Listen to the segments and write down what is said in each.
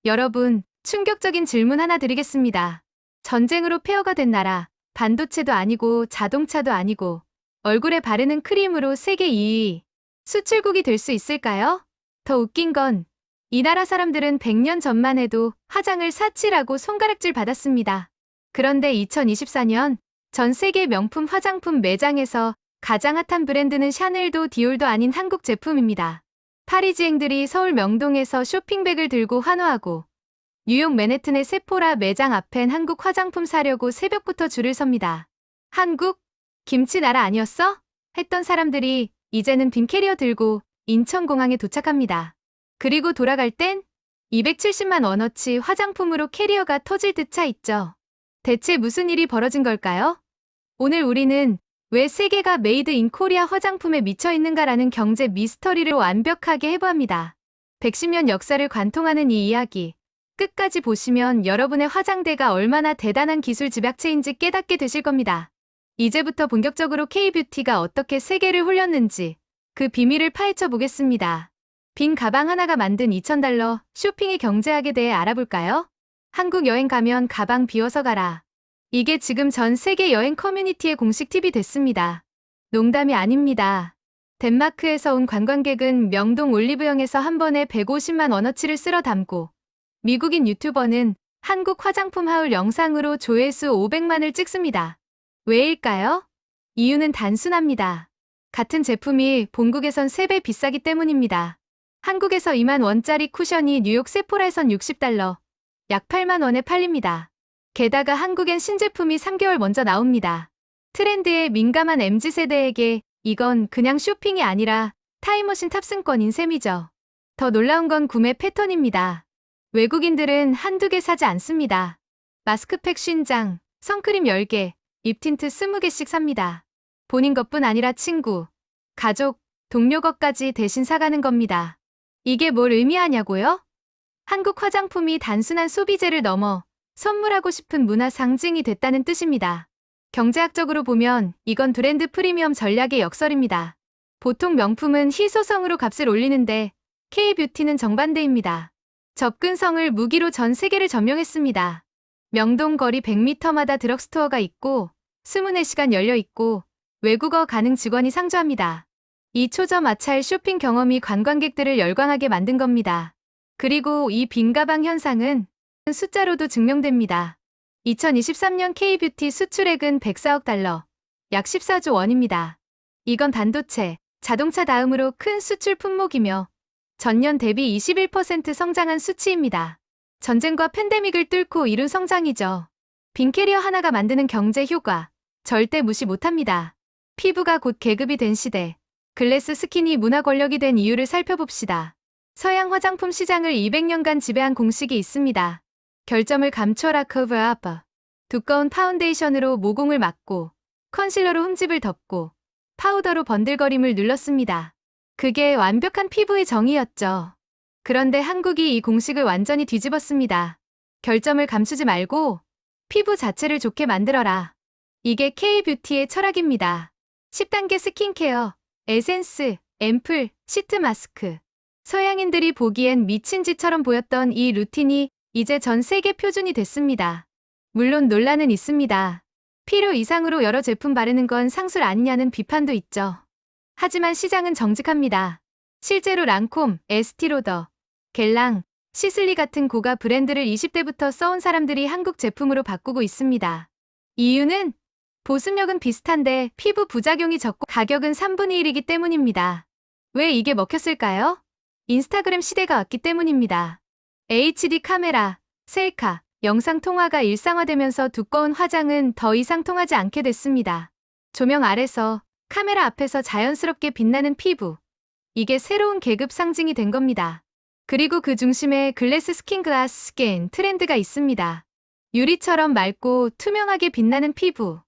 여러분, 충격적인 질문 하나 드리겠습니다. 전쟁으로 폐허가 된 나라, 반도체도 아니고 자동차도 아니고 얼굴에 바르는 크림으로 세계 2위 수출국이 될 수 있을까요? 더 웃긴 건 이 나라 사람들은 100년 전만 해도 화장을 사치라고 손가락질 받았습니다. 그런데 2024년 전 세계 명품 화장품 매장에서 가장 핫한 브랜드는 샤넬도 디올도 아닌 한국 제품입니다. 파리지앵들이 서울 명동에서 쇼핑백을 들고 환호하고 뉴욕 맨해튼의 세포라 매장 앞엔 한국 화장품 사려고 새벽부터 줄을 섭니다. 한국? 김치 나라 아니었어? 했던 사람들이 이제는 빈 캐리어 들고 인천공항에 도착합니다. 그리고 돌아갈 땐 270만 원어치 화장품으로 캐리어가 터질 듯 차 있죠. 대체 무슨 일이 벌어진 걸까요? 오늘 우리는 왜 세계가 메이드 인 코리아 화장품에 미쳐 있는가라는 경제 미스터리를 완벽하게 해부합니다. 110년 역사를 관통하는 이 이야기. 끝까지 보시면 여러분의 화장대가 얼마나 대단한 기술 집약체인지 깨닫게 되실 겁니다. 이제부터 본격적으로 K-뷰티가 어떻게 세계를 홀렸는지 그 비밀을 파헤쳐 보겠습니다. 빈 가방 하나가 만든 2,000달러 쇼핑의 경제학에 대해 알아볼까요? 한국 여행 가면 가방 비워서 가라. 이게 지금 전 세계 여행 커뮤니티의 공식 팁이 됐습니다. 농담이 아닙니다. 덴마크에서 온 관광객은 명동 올리브영에서 한 번에 150만 원어치를 쓸어 담고 미국인 유튜버는 한국 화장품 하울 영상으로 조회수 500만을 찍습니다. 왜일까요? 이유는 단순합니다. 같은 제품이 본국에선 3배 비싸기 때문입니다. 한국에서 2만 원짜리 쿠션이 뉴욕 세포라에선 60달러, 약 8만 원에 팔립니다. 게다가 한국엔 신제품이 3개월 먼저 나옵니다. 트렌드에 민감한 MZ세대에게 이건 그냥 쇼핑이 아니라 타임머신 탑승권인 셈이죠. 더 놀라운 건 구매 패턴입니다. 외국인들은 한두 개 사지 않습니다. 마스크팩 50장, 선크림 10개, 립틴트 20개씩 삽니다. 본인 것뿐 아니라 친구, 가족, 동료 것까지 대신 사가는 겁니다. 이게 뭘 의미하냐고요? 한국 화장품이 단순한 소비재를 넘어 선물하고 싶은 문화 상징이 됐다는 뜻입니다. 경제학적으로 보면 이건 브랜드 프리미엄 전략의 역설입니다. 보통 명품은 희소성으로 값을 올리는데 K-뷰티는 정반대입니다. 접근성을 무기로 전 세계를 점령했습니다. 명동 거리 100m마다 드럭스토어가 있고 24시간 열려 있고 외국어 가능 직원이 상주합니다. 이 초점 아차의 쇼핑 경험이 관광객들을 열광하게 만든 겁니다. 그리고 이 빈 가방 현상은 숫자로도 증명됩니다. 2023년 K-뷰티 수출액은 104억 달러, 약 14조 원입니다. 이건 반도체, 자동차 다음으로 큰 수출 품목이며 전년 대비 21% 성장한 수치입니다. 전쟁과 팬데믹을 뚫고 이룬 성장이죠. 빈 캐리어 하나가 만드는 경제 효과, 절대 무시 못합니다. 피부가 곧 계급이 된 시대, 글래스 스킨이 문화 권력이 된 이유를 살펴봅시다. 서양 화장품 시장을 200년간 지배한 공식이 있습니다. 결점을 감춰라 커버업. 두꺼운 파운데이션으로 모공을 막고 컨실러로 흠집을 덮고 파우더로 번들거림을 눌렀습니다. 그게 완벽한 피부의 정의였죠. 그런데 한국이 이 공식을 완전히 뒤집었습니다. 결점을 감추지 말고 피부 자체를 좋게 만들어라. 이게 K-뷰티의 철학입니다. 10단계 스킨케어, 에센스, 앰플, 시트 마스크. 서양인들이 보기엔 미친 짓처럼 보였던 이 루틴이 이제 전 세계 표준이 됐습니다. 물론 논란은 있습니다. 필요 이상으로 여러 제품 바르는 건 상술 아니냐는 비판도 있죠. 하지만 시장은 정직합니다. 실제로 랑콤, 에스티로더, 겔랑, 시슬리 같은 고가 브랜드를 20대부터 써온 사람들이 한국 제품으로 바꾸고 있습니다. 이유는 보습력은 비슷한데 피부 부작용이 적고 가격은 3분의 1이기 때문입니다. 왜 이게 먹혔을까요? 인스타그램 시대가 왔기 때문입니다. HD 카메라, 셀카, 영상 통화가 일상화되면서 두꺼운 화장은 더 이상 통하지 않게 됐습니다. 조명 아래서, 카메라 앞에서 자연스럽게 빛나는 피부. 이게 새로운 계급 상징이 된 겁니다. 그리고 그 중심에 글래스 스킨 글라스 스킨 트렌드가 있습니다. 유리처럼 맑고 투명하게 빛나는 피부.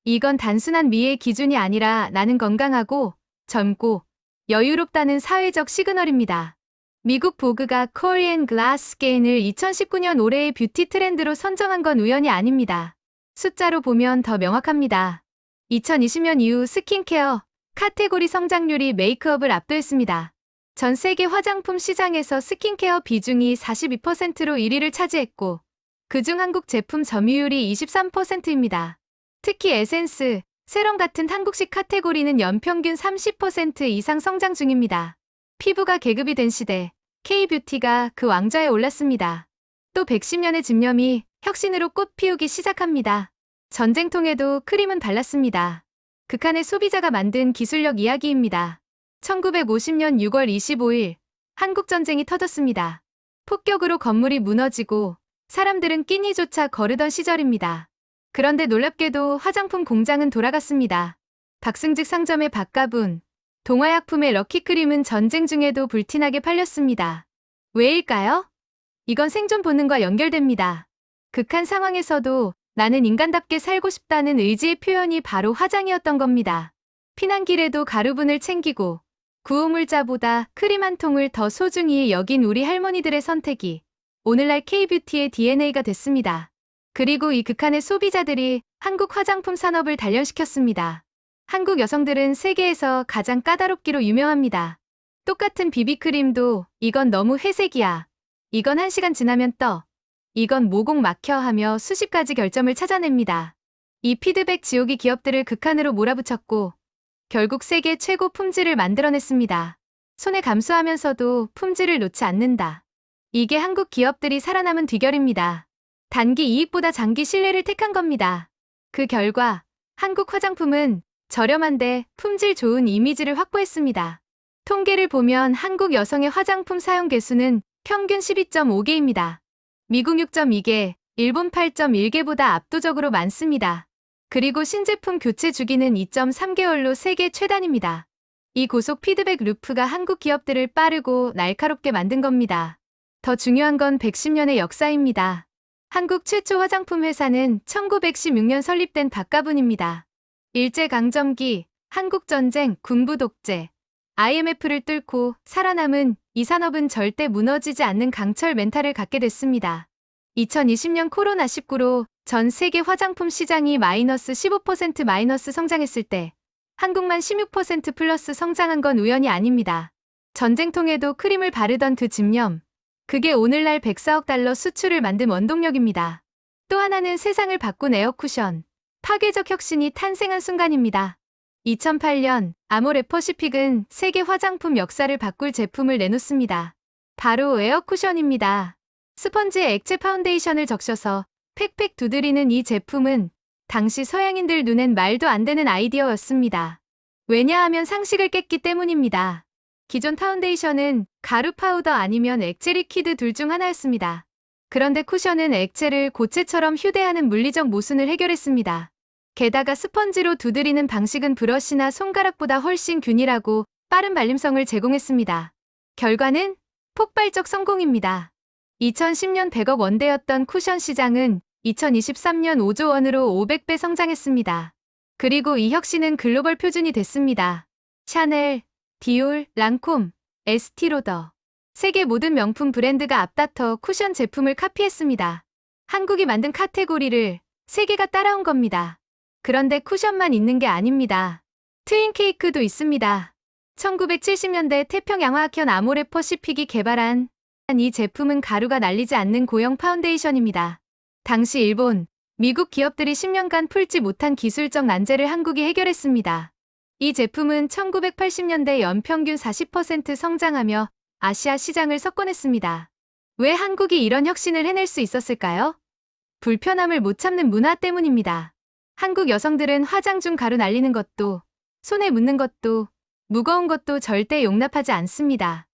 이건 단순한 미의 기준이 아니라 나는 건강하고 젊고 여유롭다는 사회적 시그널입니다. 미국 보그가 코리안 글라스 스킨을 2019년 올해의 뷰티 트렌드로 선정한 건 우연이 아닙니다. 숫자로 보면 더 명확합니다. 2020년 이후 스킨케어 카테고리 성장률이 메이크업을 압도했습니다. 전 세계 화장품 시장에서 스킨케어 비중이 42%로 1위를 차지했고, 그중 한국 제품 점유율이 23%입니다. 특히 에센스, 세럼 같은 한국식 카테고리는 연평균 30% 이상 성장 중입니다. 피부가 계급이 된 시대, K뷰티가 그 왕좌에 올랐습니다. 또 110년의 집념이 혁신으로 꽃 피우기 시작합니다. 전쟁통에도 크림은 발랐습니다. 극한의 소비자가 만든 기술력 이야기입니다. 1950년 6월 25일, 한국전쟁이 터졌습니다. 폭격으로 건물이 무너지고 사람들은 끼니조차 거르던 시절입니다. 그런데 놀랍게도 화장품 공장은 돌아갔습니다. 박승직 상점의 박가분, 동화약품의 럭키크림은 전쟁 중에도 불티나게 팔렸습니다. 왜일까요? 이건 생존 본능과 연결됩니다. 극한 상황에서도 나는 인간답게 살고 싶다는 의지의 표현이 바로 화장이었던 겁니다. 피난길에도 가루분을 챙기고 구호물자보다 크림 한 통을 더 소중히 여긴 우리 할머니들의 선택이 오늘날 K뷰티의 DNA가 됐습니다. 그리고 이 극한의 소비자들이 한국 화장품 산업을 단련시켰습니다. 한국 여성들은 세계에서 가장 까다롭기로 유명합니다. 똑같은 비비크림도 이건 너무 회색이야. 이건 1시간 지나면 떠. 이건 모공 막혀 하며 수십 가지 결점을 찾아냅니다. 이 피드백 지옥이 기업들을 극한으로 몰아붙였고 결국 세계 최고 품질을 만들어냈습니다. 손해 감수하면서도 품질을 놓지 않는다. 이게 한국 기업들이 살아남은 비결입니다. 단기 이익보다 장기 신뢰를 택한 겁니다. 그 결과 한국 화장품은 저렴한데 품질 좋은 이미지를 확보했습니다. 통계를 보면 한국 여성의 화장품 사용 개수는 평균 12.5개입니다. 미국 6.2개, 일본 8.1개보다 압도적으로 많습니다. 그리고 신제품 교체 주기는 2.3개월로 세계 최단입니다. 이 고속 피드백 루프가 한국 기업들을 빠르고 날카롭게 만든 겁니다. 더 중요한 건 110년의 역사입니다. 한국 최초 화장품 회사는 1916년 설립된 박가분입니다. 일제강점기, 한국전쟁, 군부 독재, IMF를 뚫고 살아남은 이 산업은 절대 무너지지 않는 강철 멘탈을 갖게 됐습니다. 2020년 코로나19로 전 세계 화장품 시장이 마이너스 15% 마이너스 성장했을 때 한국만 16% 플러스 성장한 건 우연이 아닙니다. 전쟁통에도 크림을 바르던 그 집념, 그게 오늘날 104억 달러 수출을 만든 원동력입니다. 또 하나는 세상을 바꾼 에어쿠션, 파괴적 혁신이 탄생한 순간입니다. 2008년 아모레퍼시픽은 세계 화장품 역사를 바꿀 제품을 내놓습니다. 바로 에어쿠션입니다. 스펀지에 액체 파운데이션을 적셔서 팩팩 두드리는 이 제품은 당시 서양인들 눈엔 말도 안 되는 아이디어였습니다. 왜냐하면 상식을 깼기 때문입니다. 기존 파운데이션은 가루 파우더 아니면 액체 리퀴드 둘 중 하나였습니다. 그런데 쿠션은 액체를 고체처럼 휴대하는 물리적 모순을 해결했습니다. 게다가 스펀지로 두드리는 방식은 브러쉬나 손가락보다 훨씬 균일하고 빠른 발림성을 제공했습니다. 결과는 폭발적 성공입니다. 2010년 100억 원대였던 쿠션 시장은 2023년 5조 원으로 500배 성장했습니다. 그리고 이 혁신은 글로벌 표준이 됐습니다. 샤넬, 디올, 랑콤, 에스티로더. 세계 모든 명품 브랜드가 앞다퉈 쿠션 제품을 카피했습니다. 한국이 만든 카테고리를 세계가 따라온 겁니다. 그런데 쿠션만 있는 게 아닙니다. 트윈 케이크도 있습니다. 1970년대 태평양화학현 아모레퍼시픽이 개발한 이 제품은 가루가 날리지 않는 고형 파운데이션입니다. 당시 일본, 미국 기업들이 10년간 풀지 못한 기술적 난제를 한국이 해결했습니다. 이 제품은 1980년대 연평균 40% 성장하며 아시아 시장을 석권했습니다. 왜 한국이 이런 혁신을 해낼 수 있었을까요? 불편함을 못 참는 문화 때문입니다. 한국 여성들은 화장 중 가루 날리는 것도, 손에 묻는 것도, 무거운 것도 절대 용납하지 않습니다.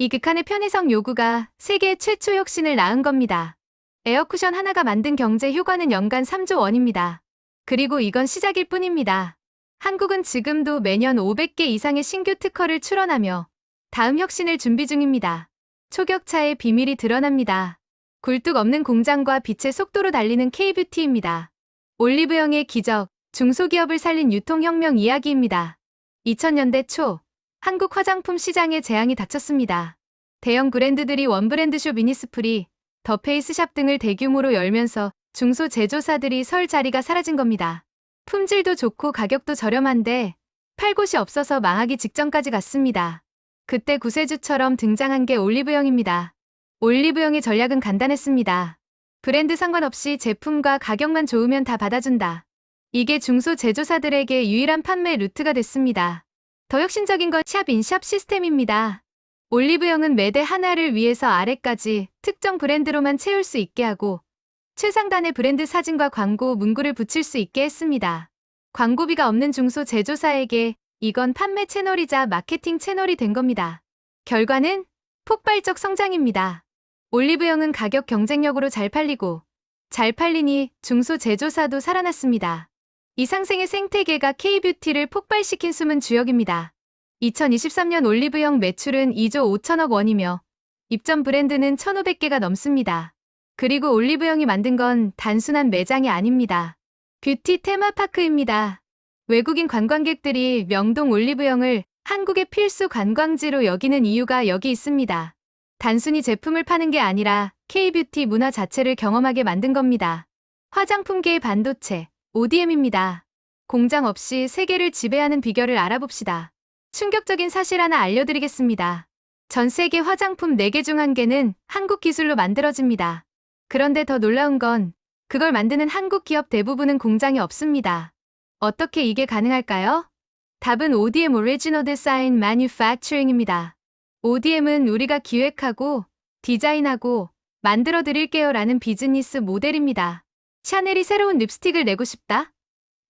이 극한의 편의성 요구가 세계 최초 혁신을 낳은 겁니다. 에어쿠션 하나가 만든 경제 효과는 연간 3조 원입니다. 그리고 이건 시작일 뿐입니다. 한국은 지금도 매년 500개 이상의 신규 특허를 출원하며 다음 혁신을 준비 중입니다. 초격차의 비밀이 드러납니다. 굴뚝 없는 공장과 빛의 속도로 달리는 K뷰티입니다. 올리브영의 기적, 중소기업을 살린 유통혁명 이야기입니다. 2000년대 초, 한국 화장품 시장에 재앙이 닥쳤습니다. 대형 브랜드들이 원브랜드숍 이니스프리, 더 페이스샵 등을 대규모로 열면서 중소 제조사들이 설 자리가 사라진 겁니다. 품질도 좋고 가격도 저렴한데 팔 곳이 없어서 망하기 직전까지 갔습니다. 그때 구세주처럼 등장한 게 올리브영입니다. 올리브영의 전략은 간단했습니다. 브랜드 상관없이 제품과 가격만 좋으면 다 받아준다. 이게 중소 제조사들에게 유일한 판매 루트가 됐습니다. 더 혁신적인 건 샵인샵 시스템입니다. 올리브영은 매대 하나를 위해서 아래까지 특정 브랜드로만 채울 수 있게 하고 최상단의 브랜드 사진과 광고 문구를 붙일 수 있게 했습니다. 광고비가 없는 중소 제조사에게 이건 판매 채널이자 마케팅 채널이 된 겁니다. 결과는 폭발적 성장입니다. 올리브영은 가격 경쟁력으로 잘 팔리니 중소 제조사도 살아났습니다. 이 상생의 생태계가 K뷰티를 폭발시킨 숨은 주역입니다. 2023년 올리브영 매출은 2조 5천억 원이며 입점 브랜드는 1,500개가 넘습니다. 그리고 올리브영이 만든 건 단순한 매장이 아닙니다. 뷰티 테마파크입니다. 외국인 관광객들이 명동 올리브영을 한국의 필수 관광지로 여기는 이유가 여기 있습니다. 단순히 제품을 파는 게 아니라 K뷰티 문화 자체를 경험하게 만든 겁니다. 화장품계의 반도체, ODM입니다. 공장 없이 세계를 지배하는 비결을 알아봅시다. 충격적인 사실 하나 알려드리겠습니다. 전 세계 화장품 4개 중 1개는 한국 기술로 만들어집니다. 그런데 더 놀라운 건 그걸 만드는 한국 기업 대부분은 공장이 없습니다. 어떻게 이게 가능할까요? 답은 ODM Original Design Manufacturing입니다. ODM은 우리가 기획하고 디자인하고 만들어 드릴게요 라는 비즈니스 모델입니다. 샤넬이 새로운 립스틱을 내고 싶다?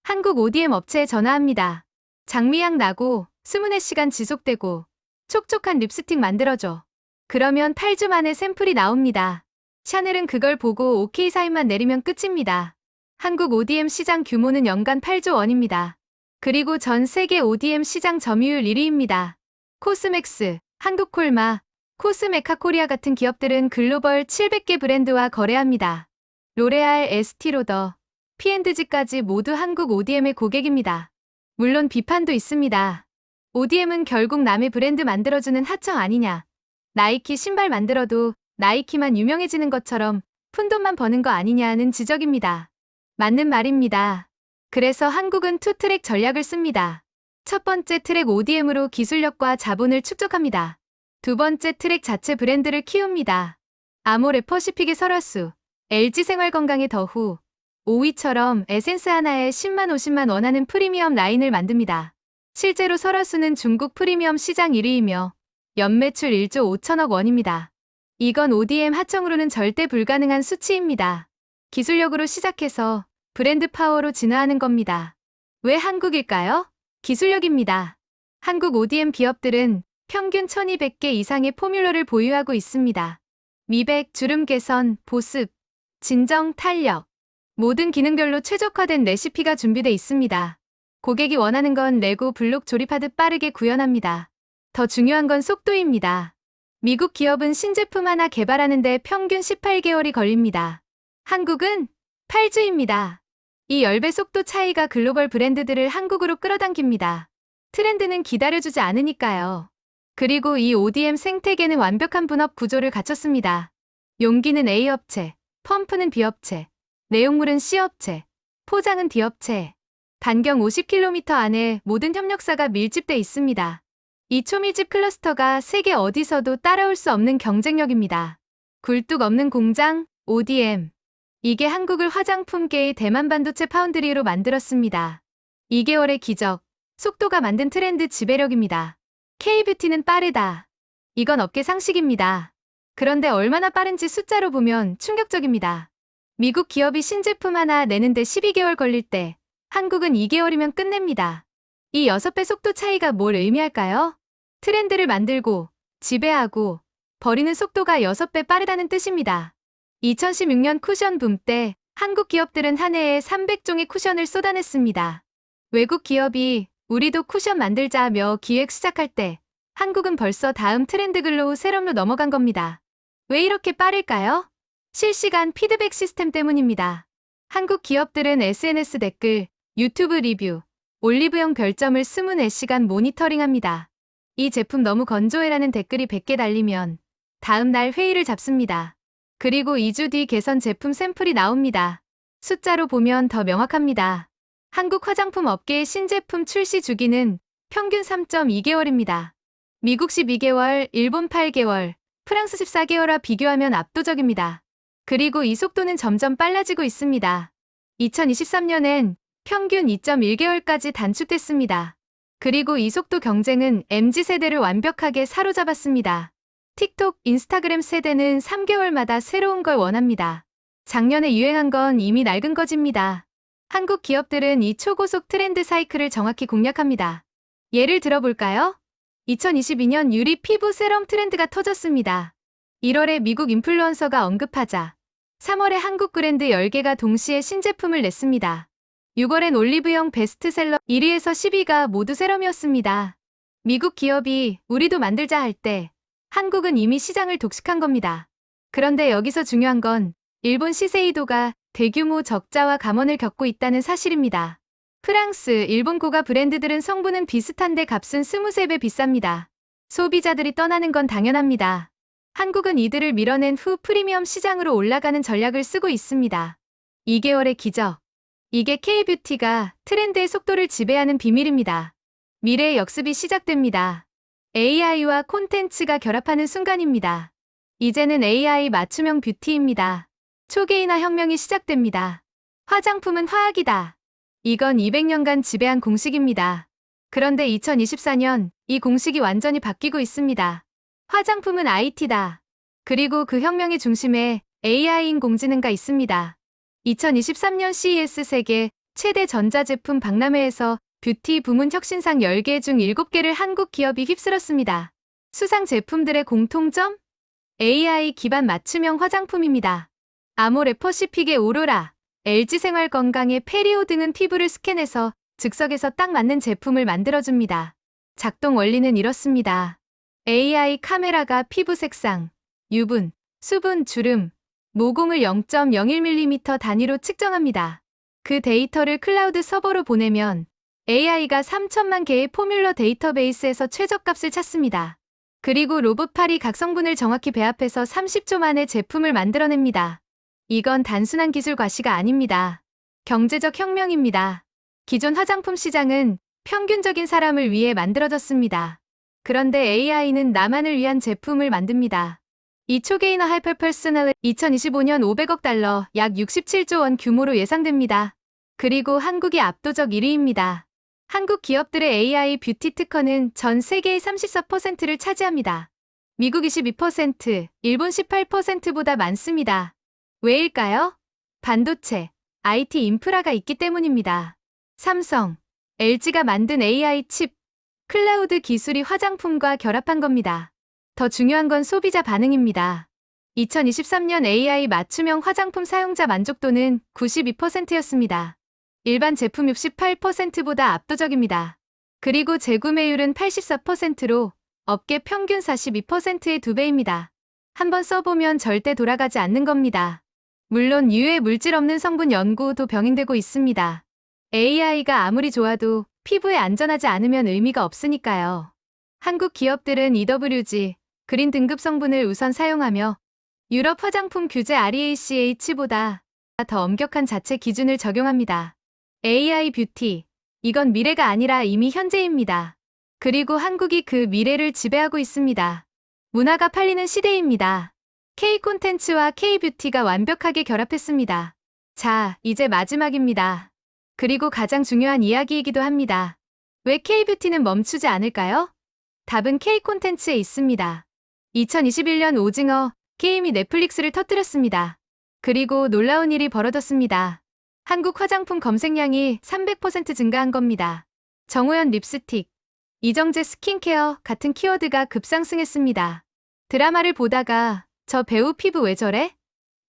한국 ODM 업체에 전화합니다. 장미향 나고 24시간 지속되고 촉촉한 립스틱 만들어줘. 그러면 8주 만에 샘플이 나옵니다. 샤넬은 그걸 보고 OK 사인만 내리면 끝입니다. 한국 ODM 시장 규모는 연간 8조 원입니다. 그리고 전 세계 ODM 시장 점유율 1위입니다. 코스맥스, 한국콜마, 코스메카 코리아 같은 기업들은 글로벌 700개 브랜드와 거래합니다. 로레알, 에스티로더, P&G까지 모두 한국 ODM의 고객입니다. 물론 비판도 있습니다. ODM은 결국 남의 브랜드 만들어주는 하청 아니냐. 나이키 신발 만들어도 나이키만 유명해지는 것처럼 푼돈만 버는 거 아니냐는 지적입니다. 맞는 말입니다. 그래서 한국은 투트랙 전략을 씁니다. 첫 번째 트랙 ODM으로 기술력과 자본을 축적합니다. 두 번째 트랙 자체 브랜드를 키웁니다. 아모레퍼시픽의 설화수, LG생활건강의 더후, 오이처럼 에센스 하나에 10만 50만 원 하는 프리미엄 라인을 만듭니다. 실제로 설화수는 중국 프리미엄 시장 1위이며 연매출 1조 5천억 원입니다. 이건 ODM 하청으로는 절대 불가능한 수치입니다. 기술력으로 시작해서 브랜드 파워로 진화하는 겁니다. 왜 한국일까요? 기술력입니다. 한국 ODM 기업들은 평균 1200개 이상의 포뮬러를 보유하고 있습니다. 미백, 주름 개선, 보습, 진정, 탄력, 모든 기능별로 최적화된 레시피가 준비돼 있습니다. 고객이 원하는 건 레고 블록 조립하듯 빠르게 구현합니다. 더 중요한 건 속도입니다. 미국 기업은 신제품 하나 개발하는데 평균 18개월이 걸립니다. 한국은 8주입니다. 이 10배 속도 차이가 글로벌 브랜드들을 한국으로 끌어당깁니다. 트렌드는 기다려주지 않으니까요. 그리고 이 ODM 생태계는 완벽한 분업 구조를 갖췄습니다. 용기는 A업체, 펌프는 B업체, 내용물은 C업체, 포장은 D업체. 반경 50km 안에 모든 협력사가 밀집돼 있습니다. 이 초밀집 클러스터가 세계 어디서도 따라올 수 없는 경쟁력입니다. 굴뚝 없는 공장, ODM. 이게 한국을 화장품계의 대만 반도체 파운드리로 만들었습니다. 2개월의 기적, 속도가 만든 트렌드 지배력입니다. K뷰티는 빠르다. 이건 업계 상식입니다. 그런데 얼마나 빠른지 숫자로 보면 충격적입니다. 미국 기업이 신제품 하나 내는데 12개월 걸릴 때 한국은 2개월이면 끝냅니다. 이 6배 속도 차이가 뭘 의미할까요? 트렌드를 만들고 지배하고 버리는 속도가 6배 빠르다는 뜻입니다. 2016년 쿠션 붐 때 한국 기업들은 한 해에 300종의 쿠션을 쏟아냈습니다. 외국 기업이 우리도 쿠션 만들자며 기획 시작할 때 한국은 벌써 다음 트렌드 글로우 세럼로 넘어간 겁니다. 왜 이렇게 빠를까요? 실시간 피드백 시스템 때문입니다. 한국 기업들은 SNS 댓글, 유튜브 리뷰, 올리브영 별점을 24시간 모니터링합니다. 이 제품 너무 건조해라는 댓글이 100개 달리면 다음 날 회의를 잡습니다. 그리고 2주 뒤 개선 제품 샘플이 나옵니다. 숫자로 보면 더 명확합니다. 한국 화장품 업계의 신제품 출시 주기는 평균 3.2개월입니다. 미국 12개월, 일본 8개월, 프랑스 14개월과 비교하면 압도적입니다. 그리고 이 속도는 점점 빨라지고 있습니다. 2023년엔 평균 2.1개월까지 단축됐습니다. 그리고 이 속도 경쟁은 MZ세대를 완벽하게 사로잡았습니다. 틱톡, 인스타그램 세대는 3개월마다 새로운 걸 원합니다. 작년에 유행한 건 이미 낡은 거짓입니다. 한국 기업들은 이 초고속 트렌드 사이클을 정확히 공략합니다. 예를 들어볼까요? 2022년 유리 피부 세럼 트렌드가 터졌습니다. 1월에 미국 인플루언서가 언급하자 3월에 한국 브랜드 10개가 동시에 신제품을 냈습니다. 6월엔 올리브영 베스트셀러 1위에서 10위가 모두 세럼이었습니다. 미국 기업이 우리도 만들자 할 때 한국은 이미 시장을 독식한 겁니다. 그런데 여기서 중요한 건 일본 시세이도가 대규모 적자와 감원을 겪고 있다는 사실입니다. 프랑스, 일본 고가 브랜드들은 성분은 비슷한데 값은 23배 비쌉니다. 소비자들이 떠나는 건 당연합니다. 한국은 이들을 밀어낸 후 프리미엄 시장으로 올라가는 전략을 쓰고 있습니다. 2개월의 기적. 이게 K-뷰티가 트렌드의 속도를 지배하는 비밀입니다. 미래의 역습이 시작됩니다. AI와 콘텐츠가 결합하는 순간입니다. 이제는 AI 맞춤형 뷰티입니다. 초계인화 혁명이 시작됩니다. 화장품은 화학이다. 이건 200년간 지배한 공식입니다. 그런데 2024년 이 공식이 완전히 바뀌고 있습니다. 화장품은 IT다. 그리고 그 혁명의 중심에 AI 인공지능가 있습니다. 2023년 CES 세계 최대 전자제품 박람회에서 뷰티 부문 혁신상 10개 중 7개를 한국 기업이 휩쓸었습니다. 수상 제품들의 공통점? AI 기반 맞춤형 화장품입니다. 아모레퍼시픽의 오로라, LG생활건강의 페리오 등은 피부를 스캔해서 즉석에서 딱 맞는 제품을 만들어줍니다. 작동 원리는 이렇습니다. AI 카메라가 피부 색상, 유분, 수분, 주름, 모공을 0.01mm 단위로 측정합니다. 그 데이터를 클라우드 서버로 보내면 AI가 3천만 개의 포뮬러 데이터베이스에서 최저값을 찾습니다. 그리고 로봇팔이 각 성분을 정확히 배합해서 30초 만에 제품을 만들어냅니다. 이건 단순한 기술 과시가 아닙니다. 경제적 혁명입니다. 기존 화장품 시장은 평균적인 사람을 위해 만들어졌습니다. 그런데 AI는 나만을 위한 제품을 만듭니다. 이 초계인화 하이퍼퍼스널은 2025년 500억 달러, 약 67조 원 규모로 예상됩니다. 그리고 한국이 압도적 1위입니다. 한국 기업들의 AI 뷰티 특허는 전 세계의 34%를 차지합니다. 미국 22%, 일본 18%보다 많습니다. 왜일까요? 반도체, IT 인프라가 있기 때문입니다. 삼성, LG가 만든 AI 칩, 클라우드 기술이 화장품과 결합한 겁니다. 더 중요한 건 소비자 반응입니다. 2023년 AI 맞춤형 화장품 사용자 만족도는 92%였습니다. 일반 제품 68%보다 압도적입니다. 그리고 재구매율은 84%로 업계 평균 42%의 2배입니다. 한번 써보면 절대 돌아가지 않는 겁니다. 물론 유해 물질 없는 성분 연구도 병행되고 있습니다. AI가 아무리 좋아도 피부에 안전하지 않으면 의미가 없으니까요. 한국 기업들은 EWG, 그린 등급 성분을 우선 사용하며 유럽 화장품 규제 REACH보다 더 엄격한 자체 기준을 적용합니다. AI 뷰티, 이건 미래가 아니라 이미 현재입니다. 그리고 한국이 그 미래를 지배하고 있습니다. 문화가 팔리는 시대입니다. K 콘텐츠와 K 뷰티가 완벽하게 결합했습니다. 자, 이제 마지막입니다. 그리고 가장 중요한 이야기이기도 합니다. 왜 K 뷰티는 멈추지 않을까요? 답은 K 콘텐츠에 있습니다. 2021년 오징어 게임이 넷플릭스를 터뜨렸습니다. 그리고 놀라운 일이 벌어졌습니다. 한국 화장품 검색량이 300% 증가한 겁니다. 정호연 립스틱, 이정재 스킨케어 같은 키워드가 급상승했습니다. 드라마를 보다가 저 배우 피부 왜 저래?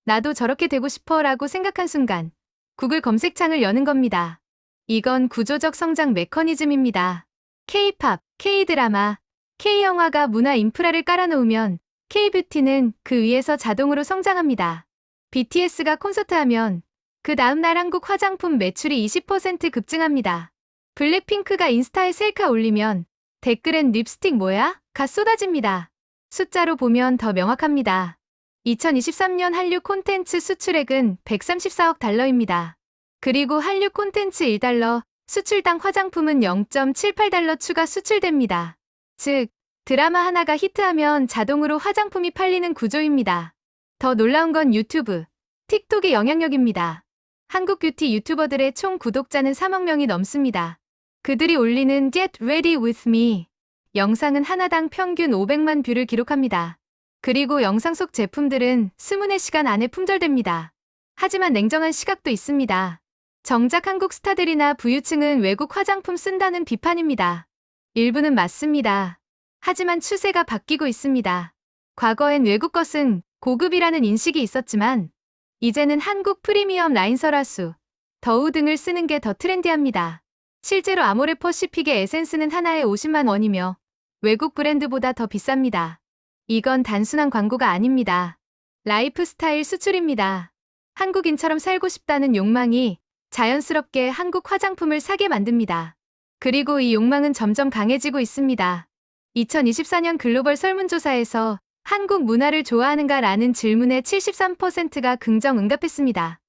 나도 저렇게 되고 싶어 라고 생각한 순간 구글 검색창을 여는 겁니다. 이건 구조적 성장 메커니즘입니다. K-팝, K-드라마, K-영화가 문화 인프라를 깔아놓으면 K-뷰티는 그 위에서 자동으로 성장합니다. BTS가 콘서트하면 그 다음날 한국 화장품 매출이 20% 급증합니다. 블랙핑크가 인스타에 셀카 올리면 댓글엔 립스틱 뭐야? 가 쏟아집니다. 숫자로 보면 더 명확합니다. 2023년 한류 콘텐츠 수출액은 134억 달러입니다. 그리고 한류 콘텐츠 1달러, 수출당 화장품은 0.78달러 추가 수출됩니다. 즉, 드라마 하나가 히트하면 자동으로 화장품이 팔리는 구조입니다. 더 놀라운 건 유튜브, 틱톡의 영향력입니다. 한국 뷰티 유튜버들의 총 구독자는 3억 명이 넘습니다. 그들이 올리는 Get Ready With Me 영상은 하나당 평균 500만 뷰를 기록합니다. 그리고 영상 속 제품들은 24시간 안에 품절됩니다. 하지만 냉정한 시각도 있습니다. 정작 한국 스타들이나 부유층은 외국 화장품 쓴다는 비판입니다. 일부는 맞습니다. 하지만 추세가 바뀌고 있습니다. 과거엔 외국 것은 고급이라는 인식이 있었지만 이제는 한국 프리미엄 라인 설화수, 더우 등을 쓰는 게 더 트렌디합니다. 실제로 아모레 퍼시픽의 에센스는 하나에 50만 원이며 외국 브랜드보다 더 비쌉니다. 이건 단순한 광고가 아닙니다. 라이프 스타일 수출입니다. 한국인처럼 살고 싶다는 욕망이 자연스럽게 한국 화장품을 사게 만듭니다. 그리고 이 욕망은 점점 강해지고 있습니다. 2024년 글로벌 설문조사에서 한국 문화를 좋아하는가라는 질문에 73%가 긍정 응답했습니다.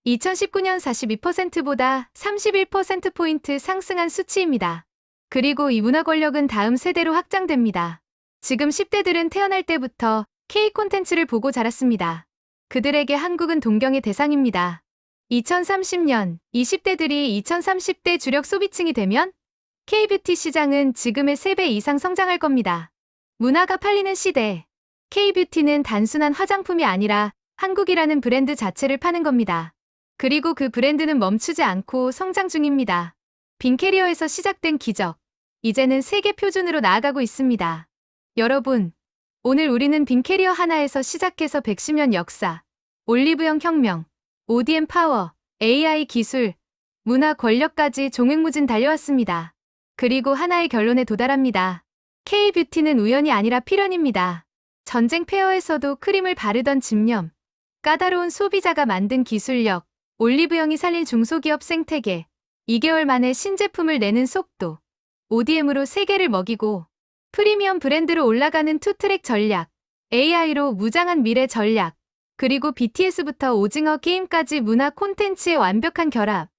2019년 42%보다 31%포인트 상승한 수치입니다. 그리고 이 문화 권력은 다음 세대로 확장됩니다. 지금 10대들은 태어날 때부터 K 콘텐츠를 보고 자랐습니다. 그들에게 한국은 동경의 대상입니다. 2030년 20대들이 2030대 주력 소비층이 되면 K-뷰티 시장은 지금의 3배 이상 성장할 겁니다. 문화가 팔리는 시대. K-뷰티는 단순한 화장품이 아니라 한국이라는 브랜드 자체를 파는 겁니다. 그리고 그 브랜드는 멈추지 않고 성장 중입니다. 빈캐리어에서 시작된 기적. 이제는 세계 표준으로 나아가고 있습니다. 여러분, 오늘 우리는 빈캐리어 하나에서 시작해서 110년 역사, 올리브영 혁명, ODM 파워, AI 기술, 문화 권력까지 종횡무진 달려왔습니다. 그리고 하나의 결론에 도달합니다. K-뷰티는 우연이 아니라 필연입니다. 전쟁 폐허에서도 크림을 바르던 집념, 까다로운 소비자가 만든 기술력, 올리브영이 살린 중소기업 생태계, 2개월 만에 신제품을 내는 속도, ODM으로 세계를 먹이고 프리미엄 브랜드로 올라가는 투트랙 전략, AI로 무장한 미래 전략, 그리고 BTS부터 오징어 게임까지 문화 콘텐츠의 완벽한 결합.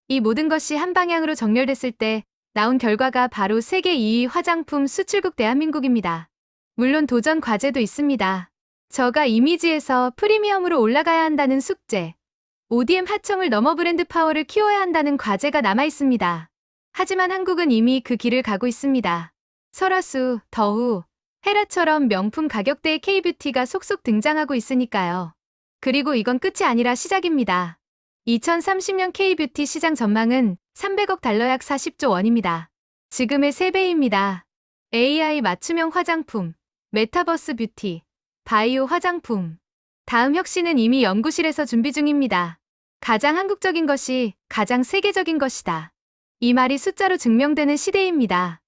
이 모든 것이 한 방향으로 정렬됐을 때 나온 결과가 바로 세계 2위 화장품 수출국 대한민국입니다. 물론 도전 과제도 있습니다. 저가 이미지에서 프리미엄으로 올라가야 한다는 숙제, ODM 하청을 넘어 브랜드 파워를 키워야 한다는 과제가 남아 있습니다. 하지만 한국은 이미 그 길을 가고 있습니다. 설화수, 더우, 헤라처럼 명품 가격대의 K-뷰티가 속속 등장하고 있으니까요. 그리고 이건 끝이 아니라 시작입니다. 2030년 K-뷰티 시장 전망은 300억 달러 약 40조 원입니다. 지금의 3배입니다. AI 맞춤형 화장품, 메타버스 뷰티, 바이오 화장품. 다음 혁신은 이미 연구실에서 준비 중입니다. 가장 한국적인 것이 가장 세계적인 것이다. 이 말이 숫자로 증명되는 시대입니다.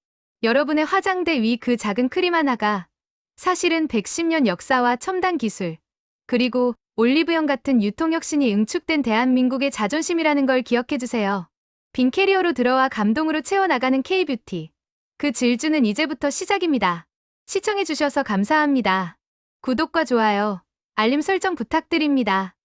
여러분의 화장대 위 그 작은 크림 하나가 사실은 110년 역사와 첨단 기술, 그리고 올리브영 같은 유통혁신이 응축된 대한민국의 자존심이라는 걸 기억해주세요. 빈캐리어로 들어와 감동으로 채워나가는 K-뷰티. 그 질주는 이제부터 시작입니다. 시청해주셔서 감사합니다. 구독과 좋아요, 알림 설정 부탁드립니다.